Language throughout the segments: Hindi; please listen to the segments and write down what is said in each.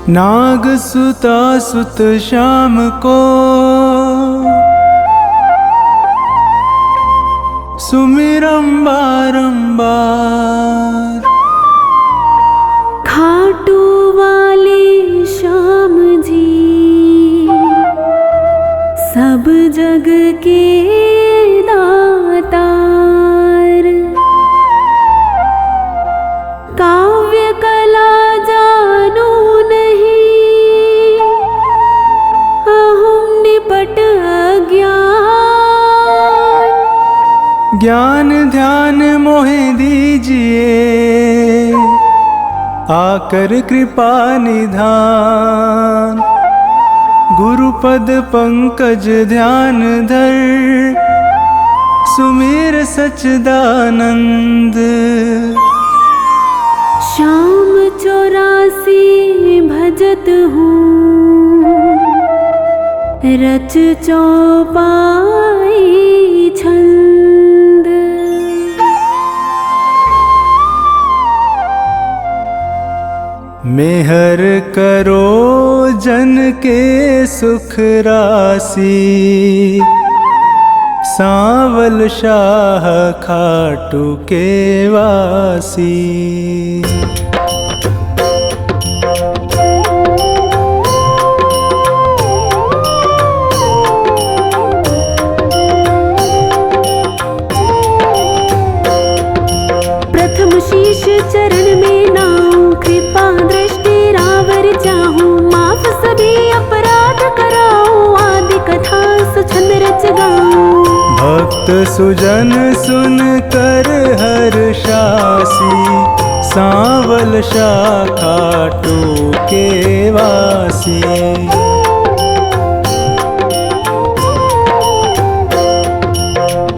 नाग सुता सुत श्याम को सुमिरम बारंबार। खाटू वाले श्याम जी सब जग के दातार। काव्य कला जानो नहीं अहम निपट अज्ञान। ज्ञान ध्यान मोहे दीजिए आकर कृपा निधान। गुरुपद पंकज ध्यान धर सुमिर सच्चिदानंद। श्याम 84 भजत हूँ रच चौपाई छंद। मेहर करो जन के सुख राशि सांवल शाह खाटू के वासी। प्रथम शीश चरण में नाऊं कृपा दृष्टि रावर चाहूं। माफ सभी अपराध कराऊं आदि कथा सुछंद रच गाऊं। भक्त सुजन सुन कर हर्षासी सांवल शाह खाटू के वासी।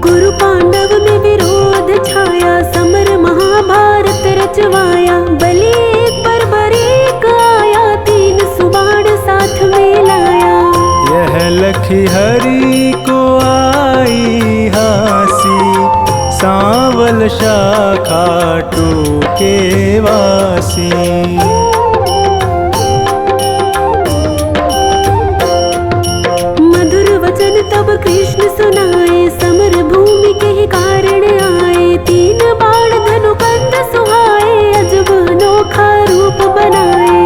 कुरु पांडव में विरोध छाया समर महाभारत रचवाया। बलि एक बर्बरीक आया तीन सुबाण साथ में लाया। यह लखी हरि को आई हासी सांवल शाह खाटू के वासी। मधुर वचन तब कृष्ण सुनाए समर भूमि के ही कारण आए। तीन बाण धनु कंध सुहाए अजब अनोखा रूप बनाए।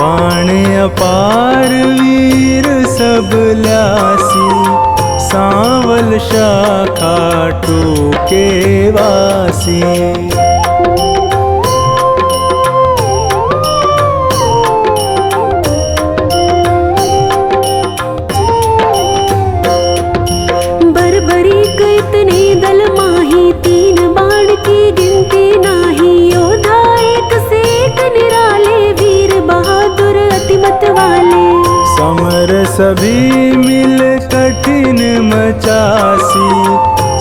बाण अपार वीर सब ल्यासी सांवल शाह खाटू के वासी। बर्बरीक इतने दल माही तीन बाण की गिनती नाही। योद्धा एक से एक निराले वीर बहादुर अतिमत वाले। समर सभी मिल कठिन मचासी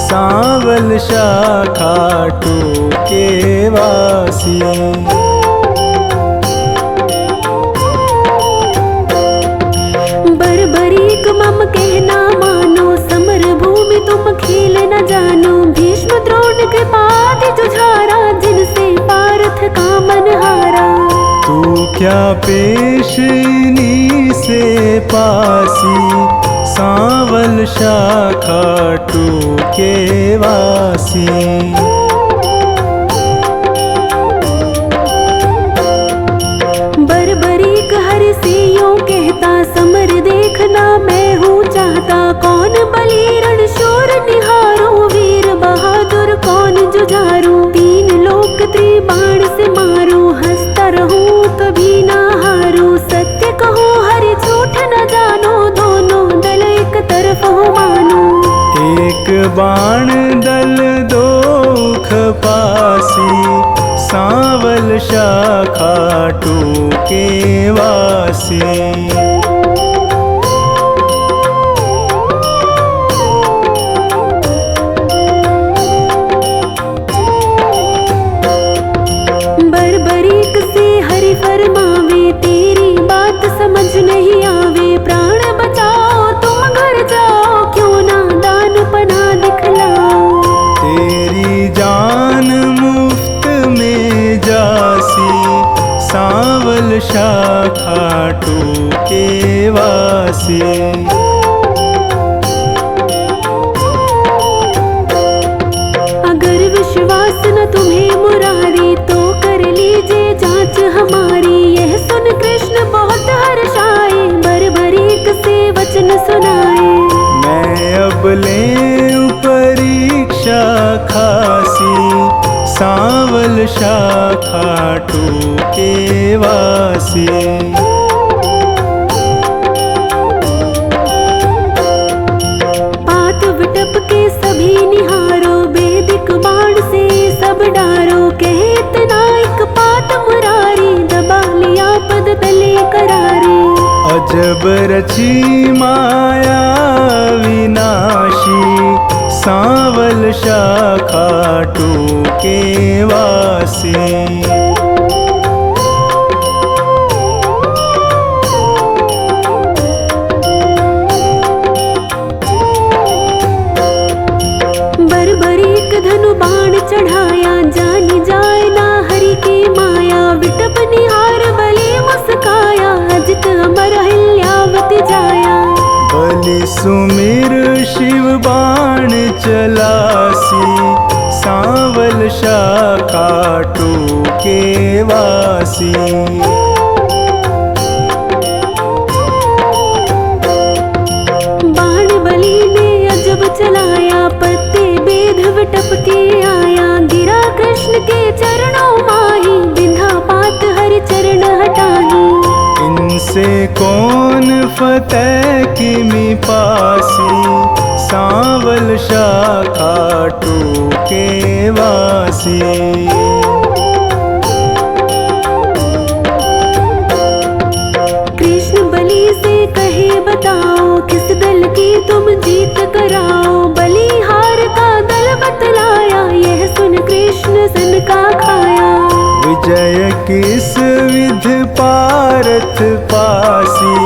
सांवल शाह खाटू के वासी। बर्बरीक मम कहना मानो समर भूमि तुम खेल न जानो। भीष्म द्रोण कृपादि जुझारा जिनसे पार्थ का मन हारा। तू क्या पेशनी से पासी सांवल शाह खाटू के वासी। बर्बरीक हरि से यूं कहता समर देखना मैं हूँ चाहता। कौन बलि रण शूर निहारो वीर बहादुर कौन जुझारू। तीन लोक त्रिबाण से मारू हंसता रहूं कभी ना हारू। सत्य कहो हरि झूठ न जानो दोनों दल एक तरफ हो मानो। एक बाण दल दो खपासी सांवल शाह खाटू के वासी। बर्बरीक से हरि फरमावे तेरी बात समझ नहीं आवे। प्राण बचाओ तुम घर जाओ क्यों ना दान पना दिखलाओ। तेरी जान मुफ्त में जासी सांवल शाखा टूके वासी। अगर विश्वास न तुम्हें मुरारी तो कर लीजिए जांच हमारी। यह सुन कृष्ण बहुत हर्षाए, बरबरीक से वचन सुनाए। मैं अब लें परीक्षा खासी, सांवल शाखा टूके वासी। पात विटप के सभी निहारो, वैदिक बाण से सब डारो। कहे इतना एक पात मुरारी, दबा लिया पद तले करारे। अजब रची माया विनाशी, सांवल शाखा टूके वासी। बरबरीक धनु बाण चढ़ाया, जानी जाए ना हरि की माया। विटप निहार बलि मुस्काया, अजित अमर हिल्यावति जाया। बलि सुमिर शिव बाण चलासी, सांवल शाखा टूके वासी। बाण बलि ने अजब चलाया, पत्ते बेध विटप के आया। गिरा कृष्ण के चरणों माही, बिंधा पात हरि चरण हटाही। इनसे कौन फतेह किमि पासी, सांवल शाखा टूके वासी। कृष्ण बलि से कहे बताओ, किस दल की तुम जीत कराओ। बलिहार का दल बतलाया, यह सुन कृष्ण सन का खाया। विजय किस विध पारथ पासी,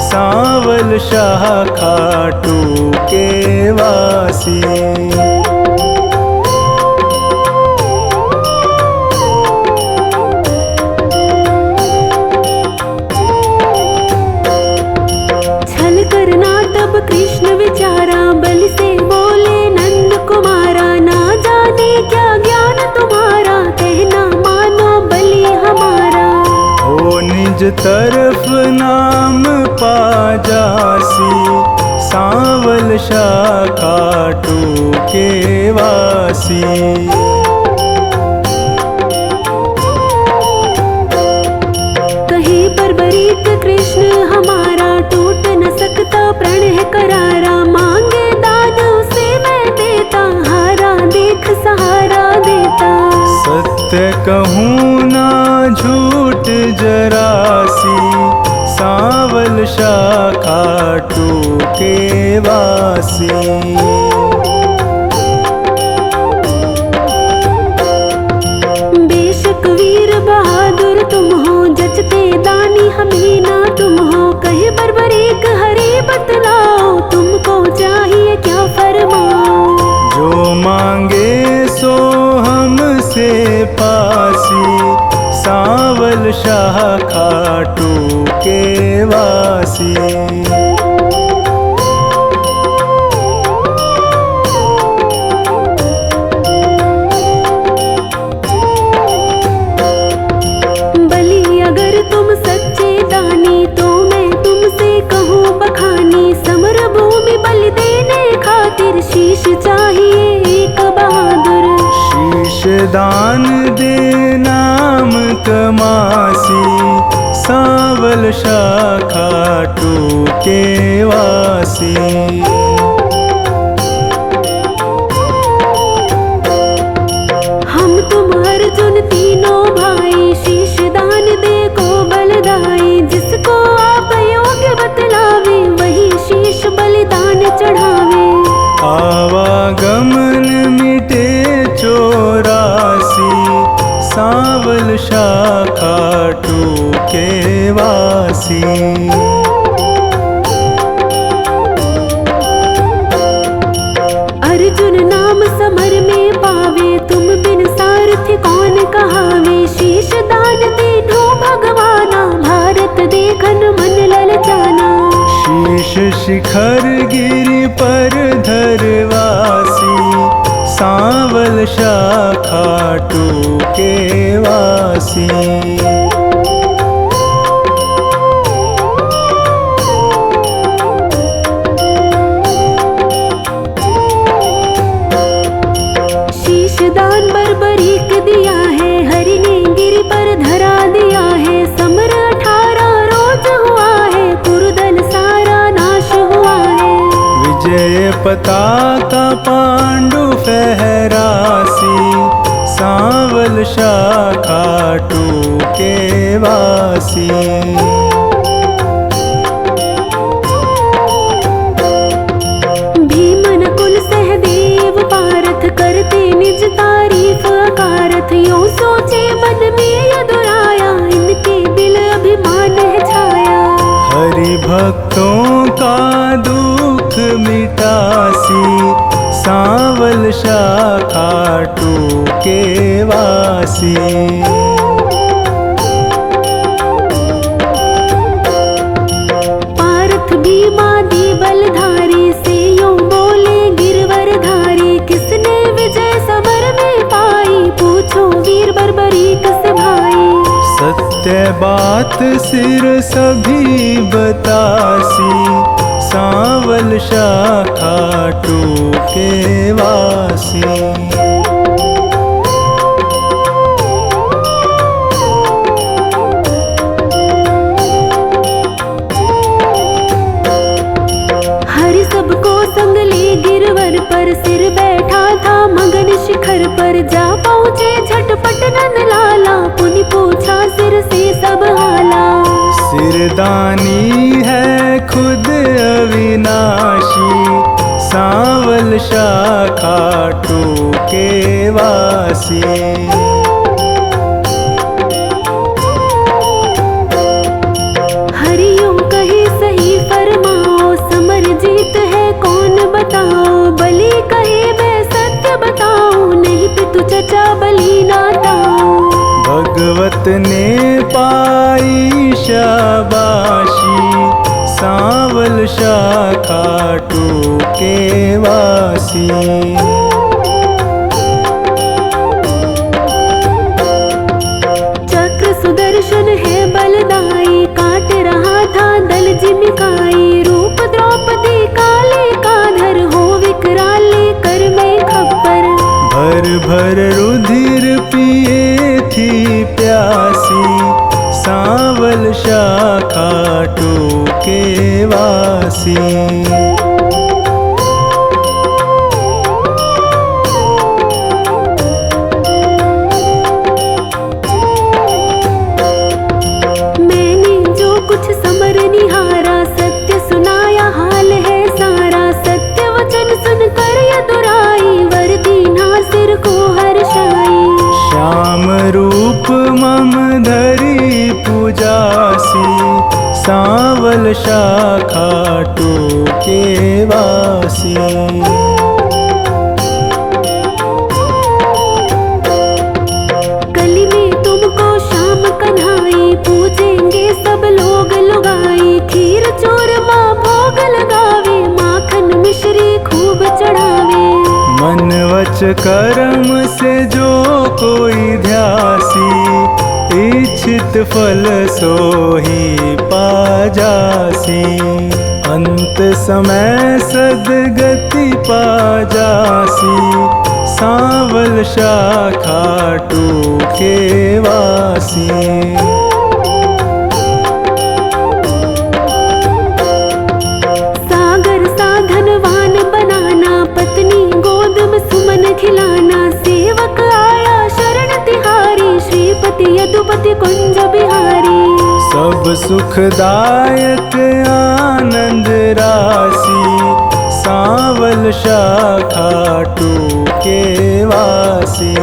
सांवल शाखा टूके वासी। छल करना तब कृष्ण विचारा, बलि से बोले नंद कुमारा। ना जाने क्या ज्ञान तुम्हारा, कहना मानो बलि हमारा। हो निज तरफ नाम पा जासी, सांवल शाखा टूके वासी। कहे बरबरीक कृष्ण हमारा, टूट न सकता प्रण है करारा। मांगे दान उसे मैं देता, हारा देख सहारा देता। सत्य कहूँ ना झूठ जरासी, सांवल शाखा टूके वासी। बेशक वीर बहादुर तुम हो, जचते दानी हमें ना तुम हो। कहे बरबरीक हरि बतलाओ, तुमको चाहिए क्या फरमाओ। जो मांगे सो हमसे पासी, सांवल शाखा टूके वासी। बलि अगर तुम सच्चे दानी, तो मैं तुमसे कहूँ बखानी। समर भूमि बलि देने खातिर, शीश चाहिए एक बहादुर। शीश दान दे नाम कमासी, सांवल शाखा टूके वासी। हम तुम अर्जुन तीनों भाई, शीश दान दे को बलदाई। जिसको आप योग्य बतलावे, वही शीश बलिदान चढ़ावे। आवागमन मिटे चौरासी, सांवल शाखा टूके वासी। अर्जुन नाम समर में पावे, तुम बिन सारथी कौन कहावे। शीश दान तीनों के वासी। दान बर्बरीक दिया है, हरि ने गिरि पर धरा दिया है। समर 18 रोज हुआ है, कुरुदल सारा नाश हुआ है। विजय पताका पांडु फहरासी, सांवल शाखा टूके वासी। भीमन कुल सहदेव पारथ करते निज तारीफ अकारथ। यूं सोचे मन में यदुराया, इनके दिल अभिमान है छाया। हरि भक्तों का दुख मिटासी, सांवल शाखा टूके वासी। पारथ भीमादि बलधारी, से यूं बोले गिरवर धारी। किसने विजय समर में पाई, पूछो वीर बर्बरीक से भाई। सत्य बात सिर सभी बतासी, सांवल शाखा टूके वासी। हरि सबको संग ले गिरवर पर, सिर बैठा था मगन शिखर पर। जा पहुँचे झटपट नंद लाला, पुनि पूछा सिर से सब हाला। सिरदानी है खुद अविनाशी, सांवल शाखा टूके वासी। हरियों कहे सही फरमाओ, समर जीत है कौन बताओ। बलि कहे मैं सत्य बताऊं, नहीं पितु चचा बलि नाताओ। भगवत ने पाई शाबाशी, सांवल शाखा टूके वासी। चक्र सुदर्शन है बलदाई, काट रहा था दल जिमिकाई। रूप द्रौपदी काले का धर, हो विकराले कर में खप्पर। भर भर रुधिर पिए थी प्यासी, सांवल शाखा टूके वासी। मैंने जो कुछ समर निहारा, सत्य सुनाया हाल है सारा। सत्य वचन सुनकर यदुराई, वर दीना सिर को हर्षाई। श्याम रूप मम धरी पूजासी, सांवल शाखा टूके वासी। कली में तुमको शाम कन्हाई, पूजेंगे सब लोग लुगाई। खीर चूरमा भोग लगावे, माखन मिश्री खूब चढ़ावे। मन वच कर्म से जो कोई ध्यासी, इच्छित फल सोही पाजासी। अंत समय सदगति पाजासी, सांवल शाखा टूके वासी। सागर साधनवान बनाना, पत्नी गोद में सुमन खिलाना। सेवक आया शरण तिहारी, श्रीपति यदुपति कुंज बिहारी। सब सुखदायक आनंद राशि, सांवल शाखा टूके वासी।